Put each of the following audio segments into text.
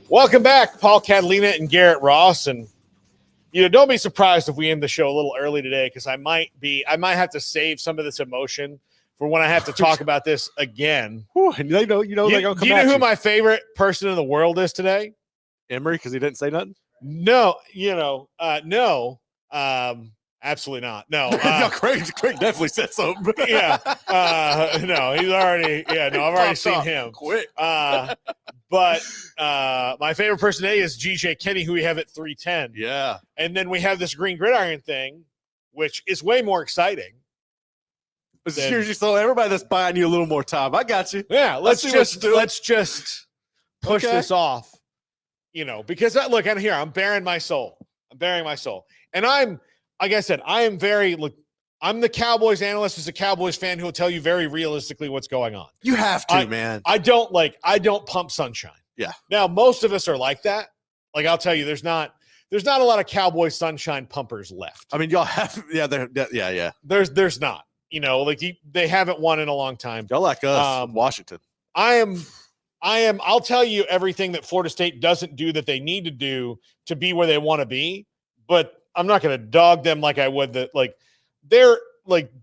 Welcome back, Paul Catalina and Garrett Ross. And don't be surprised if we end the show a little early today, because I might have to save some of this emotion for when I have to talk about this again. And they're gonna come. Do you know who my favorite person in the world is today? Emery, because he didn't say nothing. No, no. Absolutely not. No, Craig definitely said something. Yeah, no, he's already. Yeah, no, I've already seen him. Quick. But my favorite person today is GJ Kenny, who we have at 310. Yeah, and then we have this green gridiron thing, which is way more exciting. So everybody that's buying you a little more time. I got you. Yeah, let's just push this off. Because look, I'm here. I'm bearing my soul. And I'm, like I said, I am I'm the Cowboys analyst who's a Cowboys fan who will tell you very realistically what's going on. You have to, man. I don't pump sunshine. Yeah. Now, most of us are like that. Like, I'll tell you, there's not a lot of Cowboy sunshine pumpers left. I mean, y'all have, yeah. There's not, they haven't won in a long time. Y'all like us, Washington. I'll tell you everything that Florida State doesn't do that they need to do to be where they want to be, but I'm not going to dog them like I would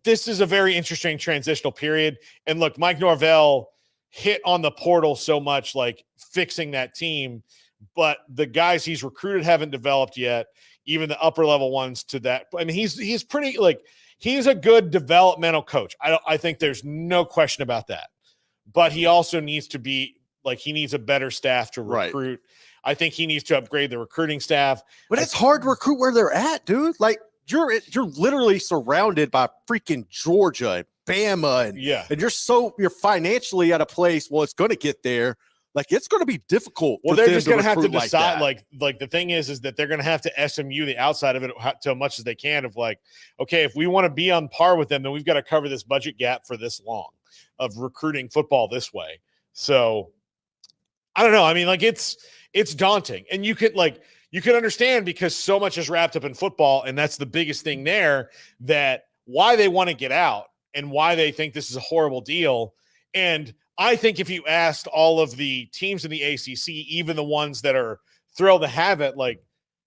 this is a very interesting transitional period. And look, Mike Norvell hit on the portal so much, fixing that team, but the guys he's recruited haven't developed yet, even the upper level ones to that. I mean, he's pretty, he's a good developmental coach. I think there's no question about that, but he also needs to be he needs a better staff to recruit. Right. I think he needs to upgrade the recruiting staff. But it's hard to recruit where they're at, dude. You're literally surrounded by freaking Georgia and Bama, and you're financially at a place. Well, it's going to get there. It's going to be difficult. Well, they're just going to have to decide. The thing is that they're going to have to SMU the outside of it to as much as they can. Okay, if we want to be on par with them, then we've got to cover this budget gap for this long of recruiting football this way. So I don't know. I mean, it's daunting, and you can understand because so much is wrapped up in football, and that's the biggest thing there, that why they want to get out and why they think this is a horrible deal. And I think if you asked all of the teams in the ACC, even the ones that are thrilled to have it,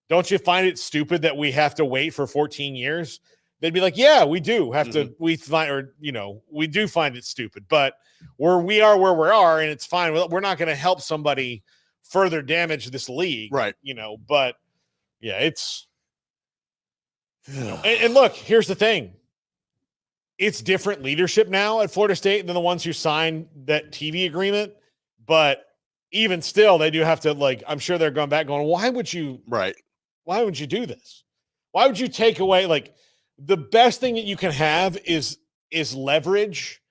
don't you find it stupid that we have to wait for 14 years? They'd be like, yeah, we do have to. We do find it stupid, but we are where we are, and it's fine. We're not going to help somebody further damage this league, right? But yeah, it's and look, here's the thing: it's different leadership now at Florida State than the ones who signed that TV agreement. But even still, they do have to I'm sure they're going back, going, why would you? Right? Why would you do this? Why would you take away the best thing that you can have is leverage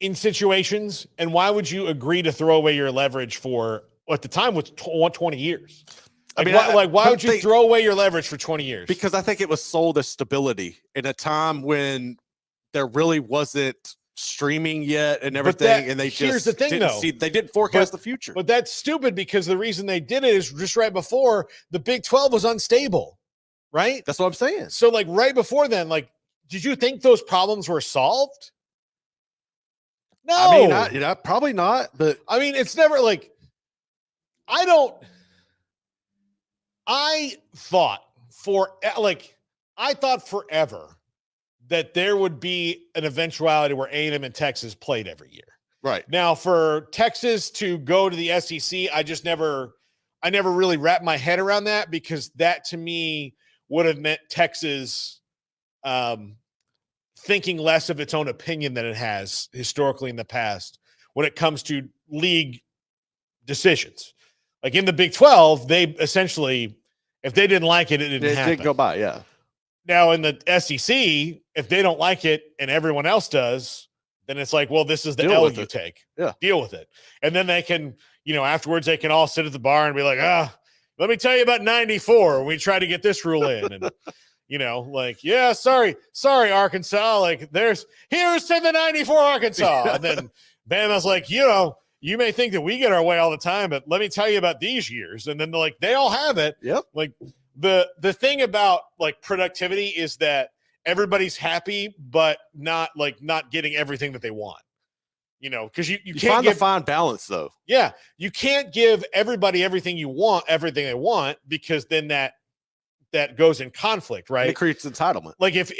in situations, and why would you agree to throw away your leverage for, at the time, was 20 years? Why would you throw away your leverage for 20 years? Because I think it was sold as stability in a time when there really wasn't streaming yet and everything, and they they didn't forecast the future. But that's stupid, because the reason they did it is just right before the Big 12 was unstable, right? That's what I'm saying. So right before then, did you think those problems were solved? No, I mean, probably not. But I mean, it's never I thought forever that there would be an eventuality where A&M and Texas played every year. Right. Now, for Texas to go to the SEC, I never really wrapped my head around that, because that to me would have meant Texas thinking less of its own opinion than it has historically in the past when it comes to league decisions. In the Big 12, they essentially, if they didn't like it, it didn't happen. It did go by, yeah. Now, in the SEC, if they don't like it and everyone else does, then it's well, this is the L you take. Yeah. Deal with it. And then they can, afterwards they can all sit at the bar and be like, let me tell you about 94. We tried to get this rule in. And yeah, sorry, Arkansas. Here's to the 94 Arkansas. And then Bama's you may think that we get our way all the time, but let me tell you about these years. And then they all have it. Yep. The thing about productivity is that everybody's happy, but not getting everything that they want. You know, because you can't find the fine balance though. Yeah, you can't give everybody everything they want, because then that goes in conflict, right? And it creates entitlement. Like if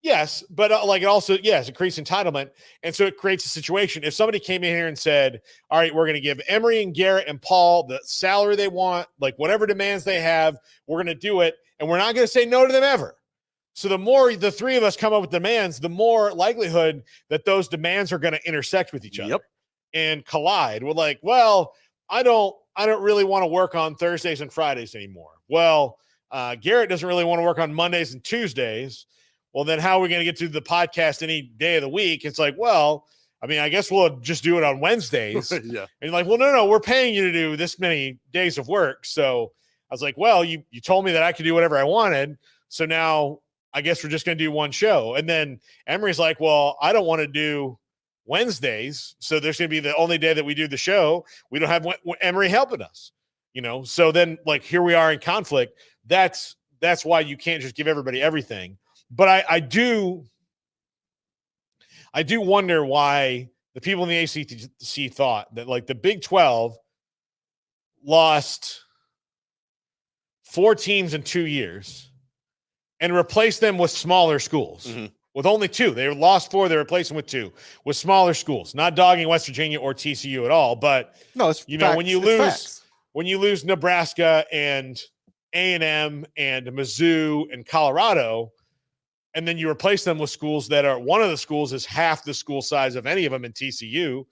yes, but like it also, yes, it creates entitlement. And so it creates a situation. If somebody came in here and said, all right, we're going to give Emery and Garrett and Paul the salary they want, like whatever demands they have, we're going to do it. And we're not going to say no to them ever. So the more the three of us come up with demands, the more likelihood that those demands are going to intersect with each other and collide. We're like, well, I don't really want to work on Thursdays and Fridays anymore. Well, Garrett doesn't really want to work on Mondays and Tuesdays. Well, then how are we going to get to the podcast any day of the week? It's like, well, I mean, I guess we'll just do it on Wednesdays. Yeah. And like, well, no, we're paying you to do this many days of work. So I was like, well, you told me that I could do whatever I wanted. So now I guess we're just going to do one show. And then Emery's like, well, I don't want to do Wednesdays. So there's going to be the only day that we do the show. We don't have Emery helping us, you know? So then like, here we are in conflict. That's why you can't just give everybody everything. But I do wonder why the people in the ACC thought that like the Big 12 lost 4 teams in 2 years and replaced them with smaller schools. Mm-hmm. With only 2. They lost 4, they replaced them with 2, with smaller schools. Not dogging West Virginia or TCU at all, but no, it's you know, when you lose Nebraska and A&M and Mizzou and Colorado, and then you replace them with schools that are, one of the schools is half the school size of any of them in TCU,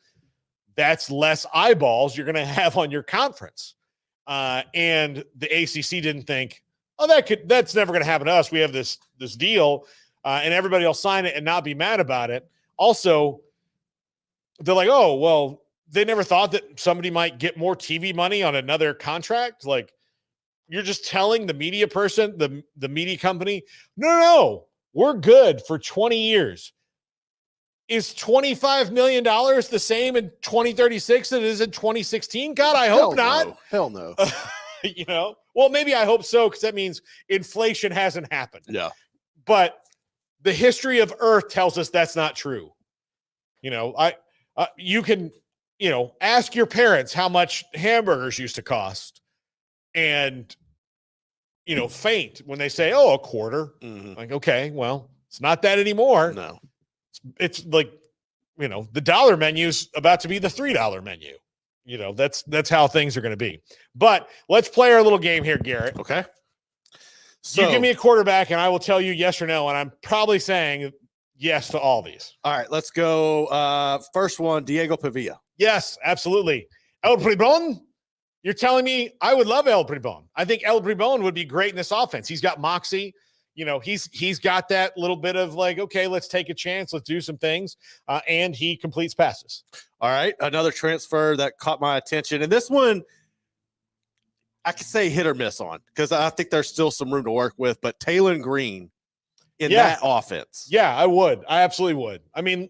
that's less eyeballs you're going to have on your conference. And the ACC didn't think, oh, that's never going to happen to us. We have this deal, and everybody will sign it and not be mad about it. Also, they're like, oh, well, they never thought that somebody might get more TV money on another contract. Like, you're just telling the media person, the media company, no, we're good for 20 years. Is $25 million the same in 2036 that it is in 2016? God, I hope not. Hell no. You know, well, maybe I hope so, because that means inflation hasn't happened. Yeah. But the history of Earth tells us that's not true. You know, you can, you know, ask your parents how much hamburgers used to cost and, you know, faint when they say, oh, a quarter. Mm-hmm. Like, okay, well, it's not that anymore. No. It's like, you know, the dollar menu is about to be the $3 menu. You know, that's how things are going to be. But let's play our little game here, Garrett. Okay. So you give me a quarterback and I will tell you yes or no. And I'm probably saying yes to all these. All right, let's go. First one, Diego Pavia. Yes, absolutely. El Pribon. You're telling me I would love El Pribon. I think El Pribon would be great in this offense. He's got moxie. You know, he's got that little bit of like, okay, let's take a chance. Let's do some things. And he completes passes. All right. Another transfer that caught my attention. And this one, I could say hit or miss on, because I think there's still some room to work with. But Taylor Green in that offense. Yeah, I would. I absolutely would. I mean,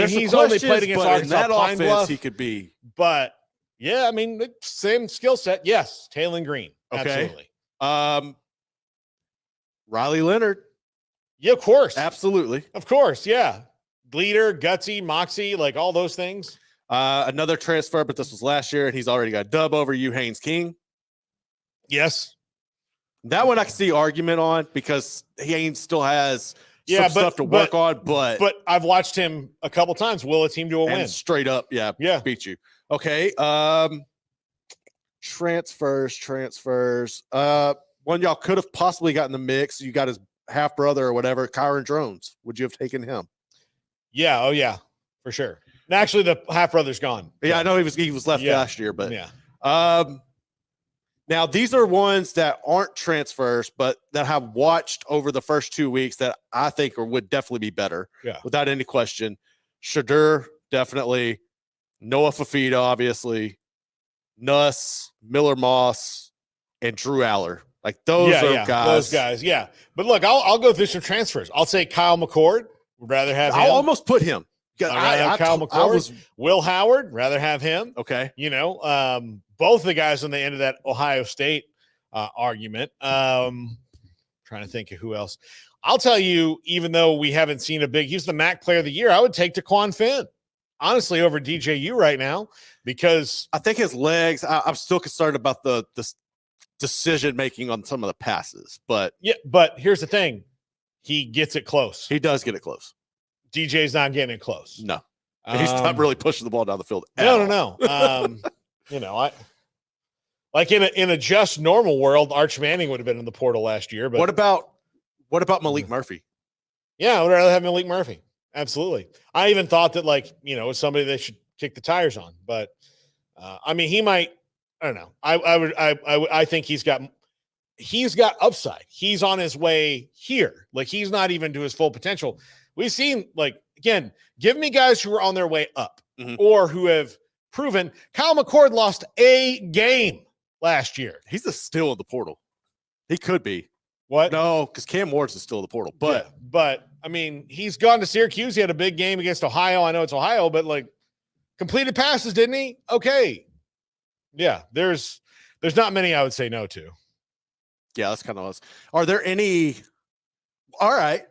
he's only played against Arkansas Pine Bluff. He could be. But, yeah, I mean, same skill set. Yes, Taylor Green. Okay. Absolutely. Riley Leonard. Yeah, of course. Absolutely. Of course, yeah. Leader, gutsy, moxie, like all those things. Another transfer, but this was last year, and he's already got a dub over you, Haynes King. Yes. That one I can see argument on, because Haynes still has some stuff to work on, but I've watched him a couple times will a team to a win. Straight up, beat you. Okay. Transfers. One y'all could have possibly gotten the mix. You got his half brother or whatever, Kyron Drones. Would you have taken him? Yeah. Oh yeah, for sure. And actually, the half brother's gone. Yeah, I know he was left last year, but yeah. Now these are ones that aren't transfers, but that have watched over the first 2 weeks that I think would definitely be better. Yeah, without any question. Shadur, definitely. Noah Fafita, obviously. Nuss, Miller Moss, and Drew Aller. Like those are guys. Those guys, yeah. But look, I'll go through some transfers. I'll say Kyle McCord. Would rather have him. I'll almost put him. Kyle McCord. Will Howard. Rather have him. Okay. You know, both the guys on the end of that Ohio State argument. Trying to think of who else. I'll tell you, even though we haven't seen he's the MAC player of the year, I would take Taquan Finn. honestly over DJU right now because I think his legs. I'm still concerned about the decision making on some of the passes, but here's the thing: he gets it close. He does get it close. DJ's not getting it close. No, he's not really pushing the ball down the field. No. I like in a just normal world, Arch Manning would have been in the portal last year. But what about Malik Murphy? Yeah, I would rather have Malik Murphy. Absolutely. I even thought that it's somebody they should kick the tires on. But he might. I don't know. I think he's got upside. He's on his way here. Like he's not even to his full potential. We've seen again, give me guys who are on their way up or who have proven. Kyle McCord lost a game last year. He's still in the portal. He could be. What? No, because Cam Ward's is still in the portal. But he's gone to Syracuse. He had a big game against Ohio. I know it's Ohio, but completed passes, didn't he? Okay. Yeah, there's not many I would say no to. Yeah, that's kind of us. Are there any? All right.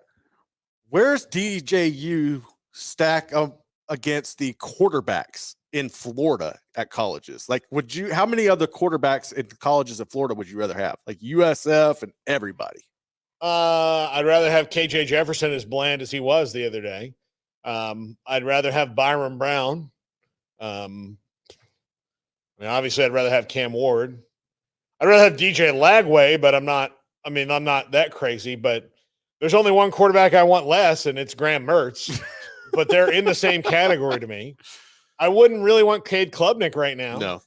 Where's DJU stack up against the quarterbacks in Florida at colleges? How many other quarterbacks in colleges in Florida would you rather have? Like USF and everybody. I'd rather have KJ Jefferson as bland as he was the other day. I'd rather have Byron Brown. Obviously, I'd rather have Cam Ward. I'd rather have DJ Lagway, but I'm not that crazy. But there's only one quarterback I want less, and it's Graham Mertz. But they're in the same category to me. I wouldn't really want Cade Klubnik right now. No.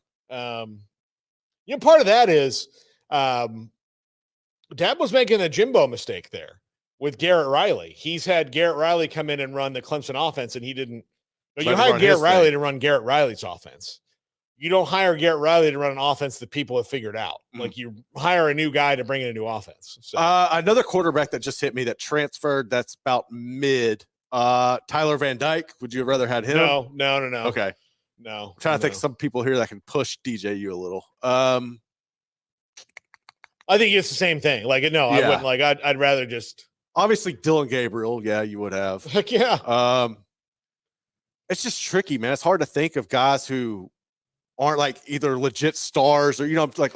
Part of that is Dab was making a Jimbo mistake there with Garrett Riley. He's had Garrett Riley come in and run the Clemson offense, and he didn't. You hired Garrett Riley to run Garrett Riley's offense. You don't hire Garrett Riley to run an offense that people have figured out. You hire a new guy to bring in a new offense. So. Another quarterback that just hit me that transferred that's about mid. Tyler Van Dyke. Would you have rather had him? No. Okay. No. I'm trying to think of some people here that can push DJU a little. I think it's the same thing. I wouldn't I'd rather just obviously Dylan Gabriel. Yeah, you would have. Heck yeah. It's just tricky, man. It's hard to think of guys who aren't either legit stars or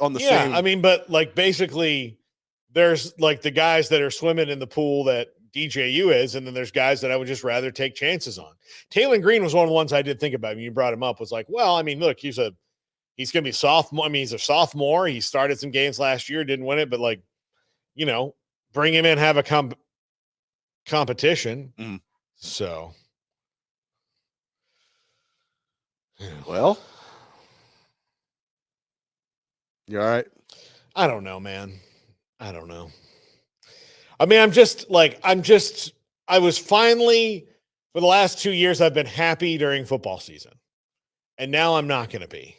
on the same. But basically there's the guys that are swimming in the pool that DJU is, and then there's guys that I would just rather take chances on. Taylor Green was one of the ones I did think about when you brought him up. Was look, he's going to be sophomore. He's a sophomore. He started some games last year, didn't win it, but bring him in, have a competition. So, well, you all right? I don't know, man. I don't know. I was finally, for the last 2 years, I've been happy during football season. And now I'm not going to be.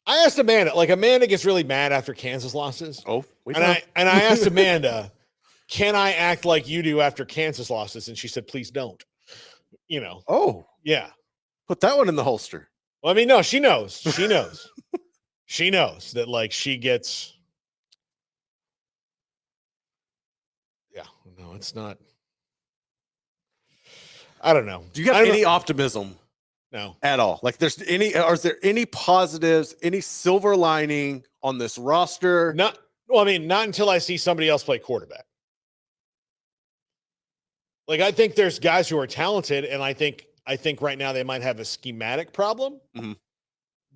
I asked Amanda, Amanda gets really mad after Kansas losses. Oh, I asked Amanda, can I act like you do after Kansas losses? And she said, please don't. Oh, yeah. Put that one in the holster. Well, no, she knows. She knows. She knows that she gets. Yeah, no, it's not. I don't know. Do you have any optimism? No, at all. Is there any positives, any silver lining on this roster? Not until I see somebody else play quarterback. I think there's guys who are talented, and I think right now they might have a schematic problem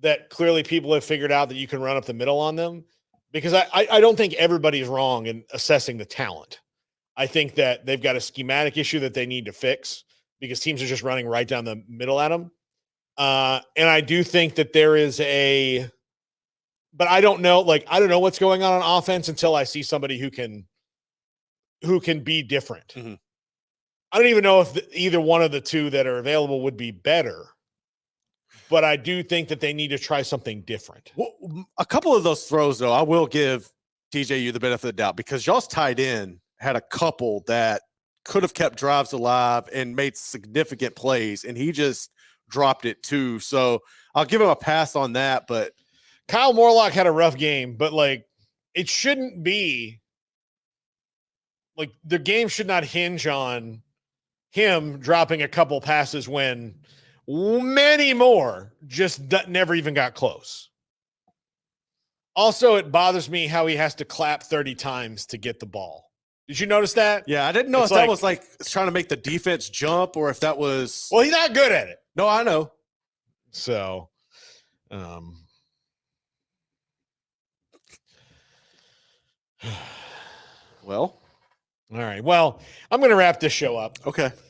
that clearly people have figured out that you can run up the middle on them, because I don't think everybody's wrong in assessing the talent. I think that they've got a schematic issue that they need to fix because teams are just running right down the middle at them. And I do think that there is but I don't know, I don't know what's going on offense until I see somebody who can be different. I don't even know if either one of the two that are available would be better, but I do think that they need to try something different. Well, a couple of those throws, though, I will give DJU the benefit of the doubt, because y'all's tight end had a couple that could have kept drives alive and made significant plays, and he just dropped it too. So I'll give him a pass on that. But Kyle Morlock had a rough game, but it shouldn't be the game should not hinge on him dropping a couple passes when many more just never even got close. Also, it bothers me how he has to clap 30 times to get the ball. Did you notice that? Yeah, I didn't know if that was like trying to make the defense jump or if that was. Well, he's not good at it. No, I know. So, well, all right. Well, I'm going to wrap this show up. Okay.